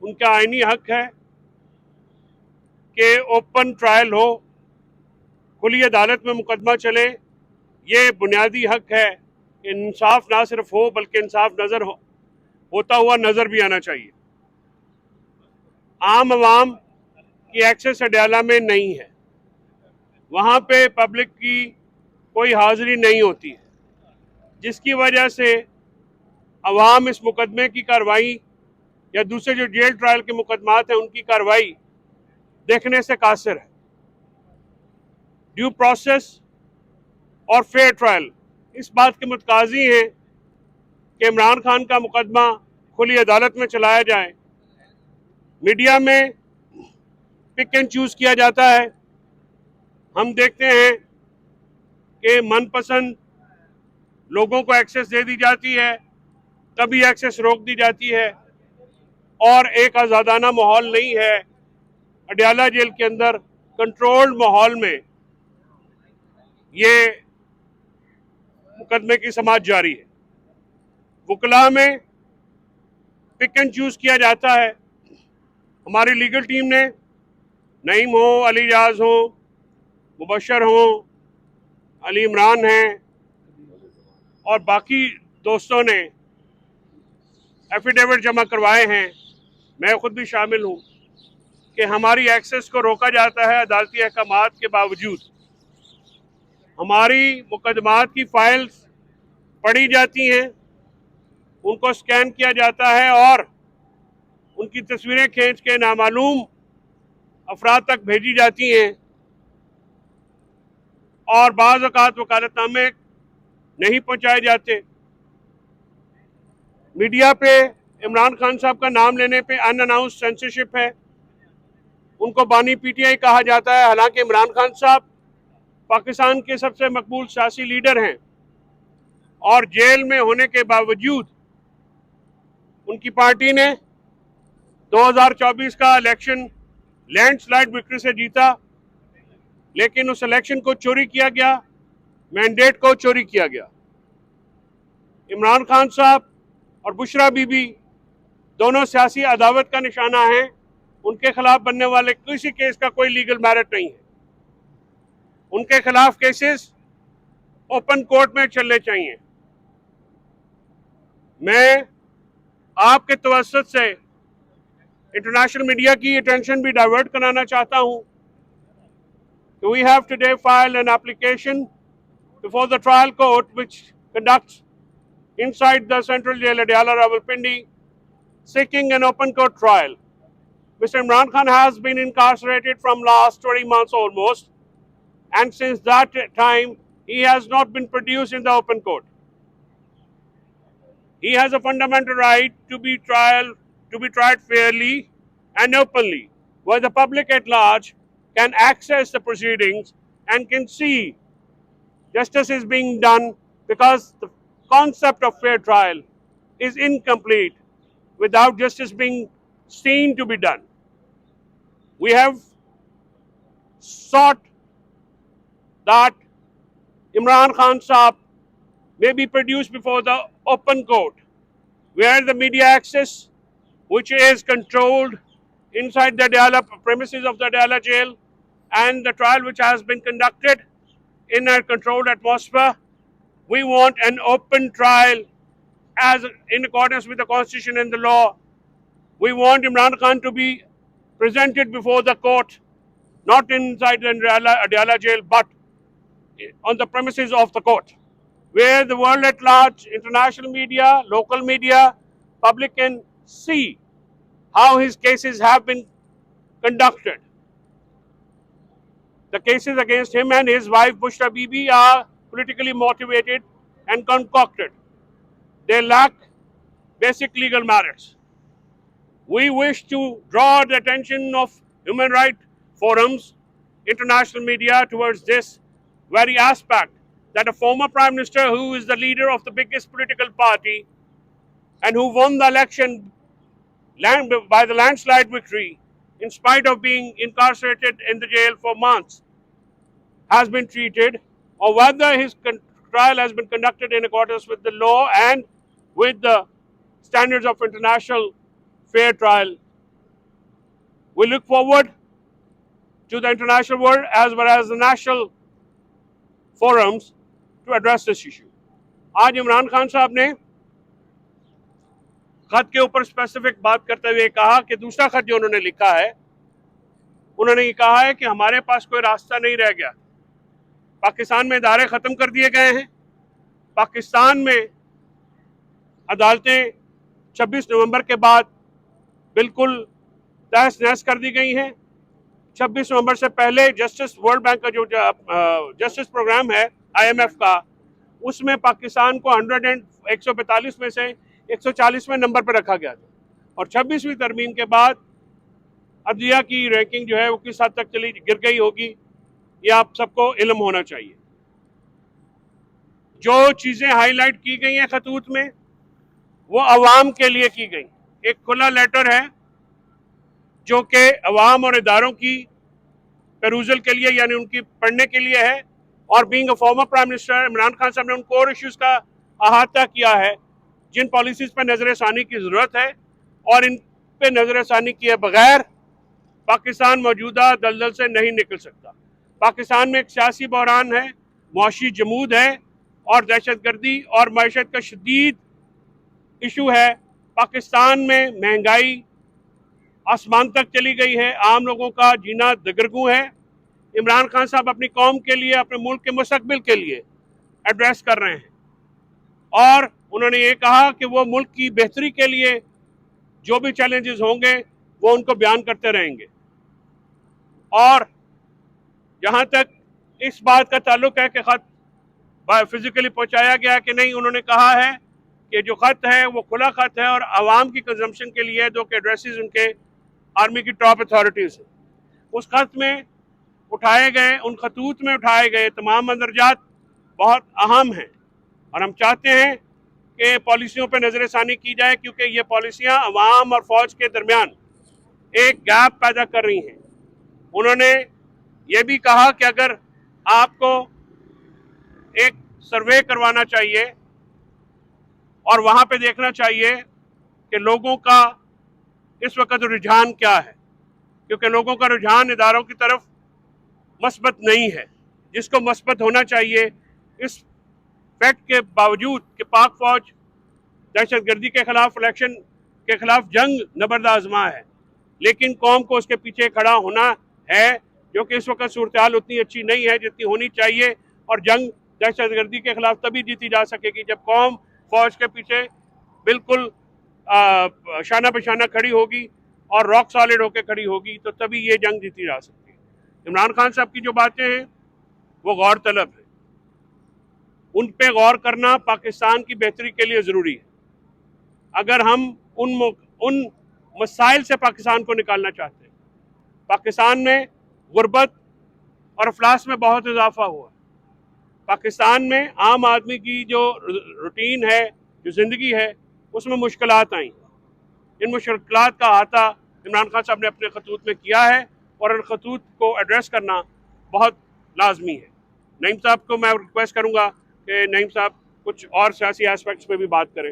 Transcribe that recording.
उनका आईनी हक है कि ओपन ट्रायल हो, खुली अदालत में मुकदमा चले। ये बुनियादी हक है। इंसाफ ना सिर्फ हो बल्कि इंसाफ होता हुआ नजर भी आना चाहिए। आम आवाम की एक्सेस अडयाला में नहीं है, वहाँ पे पब्लिक की कोई हाजिरी नहीं होती है, जिसकी वजह से अवाम इस मुकदमे की कार्रवाई या दूसरे जो जेल ट्रायल के मुकदमात हैं उनकी कार्रवाई देखने से कासिर है। ड्यू प्रोसेस और फेयर ट्रायल इस बात के मुतकाजी हैं कि इमरान खान का मुकदमा खुली अदालत में चलाया जाए। मीडिया में पिक एंड चूज किया जाता है। हम देखते हैं कि मनपसंद लोगों को एक्सेस दे दी जाती है, कभी एक्सेस रोक दी जाती है, और एक आज़ादाना माहौल नहीं है। अडयाला जेल के अंदर कंट्रोल्ड माहौल में ये मुकदमे की समाअत जारी है। वकला में पिक एंड चूज किया जाता है। हमारी लीगल टीम ने नईम हो, अली रियाज हो, मुबशर हो, अली इमरान हैं और बाकी दोस्तों ने एफिडेविट जमा करवाए हैं, मैं खुद भी शामिल हूँ, कि हमारी एक्सेस को रोका जाता है अदालती अहकामात के बावजूद। हमारी मुकदमात की फाइल्स पढ़ी जाती हैं, उनको स्कैन किया जाता है और उनकी तस्वीरें खींच के नामालूम अफराद तक भेजी जाती हैं, और बाज़ औक़ात वकालतनामे नहीं पहुंचाए जाते। मीडिया पे इमरान खान साहब का नाम लेने पे अनअनाउंस्ड सेंसरशिप है। उनको बानी पीटीआई कहा जाता है, हालांकि इमरान खान साहब पाकिस्तान के सबसे मकबूल सियासी लीडर हैं और जेल में होने के बावजूद उनकी पार्टी ने 2024 का इलेक्शन लैंडस्लाइड विक्ट्री से जीता, लेकिन उस इलेक्शन को चोरी किया गया, मैंडेट को चोरी किया गया। इमरान खान साहब और बुशरा बीबी दोनों सियासी अदावत का निशाना हैं। उनके खिलाफ बनने वाले किसी केस का कोई लीगल मेरिट नहीं है। उनके खिलाफ केसेस ओपन कोर्ट में चलने चाहिए। मैं आपके तवज्जुह से इंटरनेशनल मीडिया की अटेंशन भी डाइवर्ट कराना चाहता हूं कि we have today filed an application before the trial court which conducts inside the Central Jail Adyala Rawalpindi, seeking an open court trial. Mr. Imran Khan has been incarcerated from last 20 months almost, and since that time he has not been produced in the open court. He has a fundamental right to be tried fairly and openly, where the public at large can access the proceedings and can see justice is being done, because the concept of fair trial is incomplete without justice being seen to be done. We have sought that Imran Khan Saab may be produced before the open court, where the media access, which is controlled inside the Adyala premises of the Adyala jail, and the trial which has been conducted in a controlled atmosphere. We want an open trial as in accordance with the constitution and the law. We want Imran Khan to be presented before the court, not inside the Adyala jail, but on the premises of the court, where the world at large, international media, local media, public can see how his cases have been conducted. The cases against him and his wife Bushra Bibi are politically motivated and concocted. They lack basic legal merits. We wish to draw the attention of human rights forums, international media towards this very aspect, that a former Prime Minister who is the leader of the biggest political party and who won the election by the landslide victory, in spite of being incarcerated in the jail for months, has been treated, or whether his trial has been conducted in accordance with the law and with the standards of international fair trial We look forward to the international world as well as the national forums to address this issue. आज इमरान खान साहब ने खत के ऊपर specific बात करते हुए कहा कि दूसरा खत जो उन्होंने लिखा है, उन्होंने ये कहा है कि हमारे पास कोई रास्ता नहीं रह गया। पाकिस्तान में इदारे ख़त्म कर दिए गए हैं। पाकिस्तान में अदालतें 26 नवंबर के बाद बिल्कुल तहस नहस कर दी गई हैं। 26 नवंबर से पहले जस्टिस वर्ल्ड बैंक का जो जस्टिस प्रोग्राम है IMF का, उसमें पाकिस्तान को 145 में से 140वें नंबर पर रखा गया था और 26वीं तरमीम के बाद अदलिया की रैंकिंग जो है वो किस हद तक गिर गई होगी, ये आप सबको इल्म होना चाहिए। जो चीज़ें हाईलाइट की गई हैं खतूत में, वो अवाम के लिए की गई। एक खुला लेटर है जो कि अवाम और इदारों की पेरूजल के लिए, यानी उनकी पढ़ने के लिए है। और being a former prime minister Imran Khan साहब ने उन कोर इश्यूज़ का अहाता किया है जिन पॉलिसीज़ पर नज़र-ए-सानी की ज़रूरत है, और इन पे नज़र-ए-सानी किए बगैर पाकिस्तान मौजूदा दलदल से नहीं निकल सकता। पाकिस्तान में एक सियासी बहरान है, मुआशी जमूद है और दहशतगर्दी और मईशत का शदीद इशू है। पाकिस्तान में महंगाई आसमान तक चली गई है, आम लोगों का जीना दगरगू है। इमरान खान साहब अपनी कौम के लिए, अपने मुल्क के मुस्तकबिल के लिए एड्रेस कर रहे हैं और उन्होंने ये कहा कि वो मुल्क की बेहतरी के लिए जो भी चैलेंजेस होंगे वो उनको बयान करते रहेंगे। और जहाँ तक इस बात का ताल्लुक है कि ख़त फिजिकली पहुँचाया गया कि नहीं, उन्होंने कहा है कि जो ख़त है वो खुला ख़त है और आवाम की कंजम्पशन के लिए है, जो कि एड्रेसेस उनके आर्मी की टॉप अथॉरिटीज़ है। उस ख़त में उठाए गए, उन खतूत में उठाए गए तमाम मंदरजात बहुत अहम हैं और हम चाहते हैं कि पॉलिसियों पर नज़र-ए-सानी की जाए, क्योंकि ये पॉलिसियाँ अवाम और फ़ौज के दरमियान एक गैप पैदा कर रही हैं। उन्होंने ये भी कहा कि अगर आपको एक सर्वे करवाना चाहिए और वहाँ पे देखना चाहिए कि लोगों का इस वक्त रुझान क्या है, क्योंकि लोगों का रुझान इदारों की तरफ मस्बत नहीं है, जिसको मस्बत होना चाहिए। इस फैक्ट के बावजूद कि पाक फौज दहशतगर्दी के खिलाफ, इलेक्शन के खिलाफ जंग नबर्द आजमा है, लेकिन कौम को उसके पीछे खड़ा होना है, जो कि इस वक्त सूरत हाल उतनी अच्छी नहीं है जितनी होनी चाहिए। और जंग दहशतगर्दी के खिलाफ तभी जीती जा सकेगी जब कौम फौज के पीछे बिल्कुल शाना बशाना खड़ी होगी और रॉक सॉलिड होकर खड़ी होगी, तो तभी ये जंग जीती जा सकती है। इमरान खान साहब की जो बातें हैं वो गौर तलब है, उन पे गौर करना पाकिस्तान की बेहतरी के लिए ज़रूरी है। अगर हम उन मसाइल से पाकिस्तान को निकालना चाहते हैं, पाकिस्तान में गुर्बत और अफलास में बहुत इजाफा हुआ। पाकिस्तान में आम आदमी की जो रूटीन है, जो ज़िंदगी है, उसमें मुश्किलात आई। इन मुश्किलात का अहाता इमरान खान साहब ने अपने खतूत में किया है और उन खतूत को एड्रेस करना बहुत लाजमी है। नईम साहब को मैं रिक्वेस्ट करूँगा कि नईम साहब कुछ और सियासी एस्पेक्ट्स पे भी बात करें।